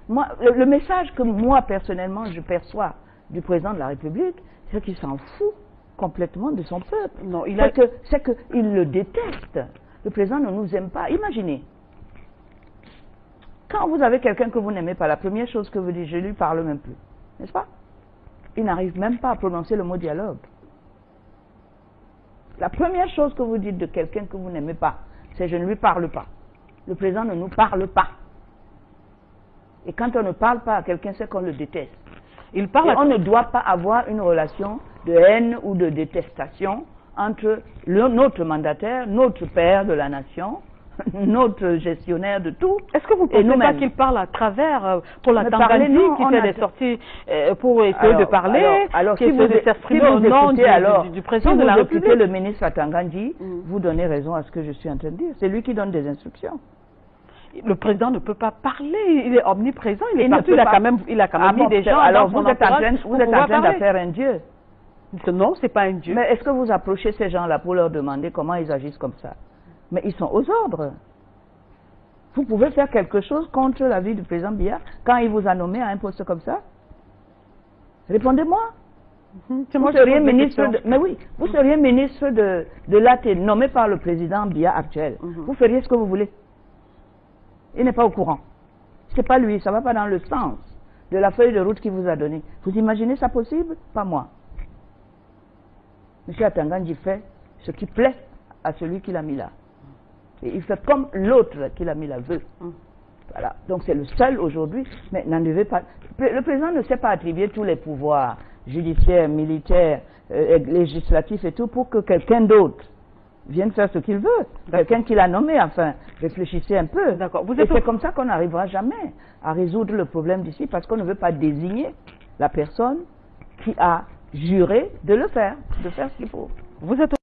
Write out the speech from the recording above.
Moi, le message que moi, personnellement, je perçois du président de la République, c'est qu'il s'en fout complètement de son peuple. Non, c'est qu'il le déteste. Le président ne nous aime pas. Imaginez, quand vous avez quelqu'un que vous n'aimez pas, la première chose que vous dites, je lui parle même plus. N'est-ce pas? Il n'arrive même pas à prononcer le mot dialogue. La première chose que vous dites de quelqu'un que vous n'aimez pas, c'est je ne lui parle pas. Le président ne nous parle pas. Et quand on ne parle pas à quelqu'un, c'est qu'on le déteste. Et on ne doit pas avoir une relation de haine ou de détestation entre notre mandataire, notre père de la nation, notre gestionnaire de tout. Est-ce que vous ne pensez pas qu'il parle à travers, pour la Tanzanie, qui fait des sorties pour essayer de parler, alors si vous s'exprimez au nom du président de la République, le ministre Atangandji, vous donnez raison à ce que je suis en train de dire. C'est lui qui donne des instructions. Le président ne peut pas parler, il est omniprésent, il a quand même mis des gens. Alors vous êtes en train d'affaire un dieu. Non, c'est pas un dieu. Mais est-ce que vous approchez ces gens-là pour leur demander comment ils agissent comme ça? Mais ils sont aux ordres. Vous pouvez faire quelque chose contre la vie du président Biya quand il vous a nommé à un poste comme ça? Répondez-moi. Vous seriez ministre vous seriez ministre de l'AT nommé par le président Biya actuel. Vous feriez ce que vous voulez. Il n'est pas au courant. C'est pas lui, ça ne va pas dans le sens de la feuille de route qu'il vous a donnée. Vous imaginez ça possible? Pas moi. M. Atangandji fait ce qui plaît à celui qui l'a mis là. Et il fait comme l'autre qui l'a mis là veut. Voilà. Donc c'est le seul aujourd'hui, mais n'en devez pas. Le président ne sait pas attribuer tous les pouvoirs judiciaires, militaires, législatifs et tout pour que quelqu'un d'autre vienne faire ce qu'il veut. Quelqu'un qui l'a nommé, enfin, réfléchissez un peu. Et c'est comme ça qu'on n'arrivera jamais à résoudre le problème d'ici, parce qu'on ne veut pas désigner la personne qui a juré de le faire, de faire ce qu'il faut.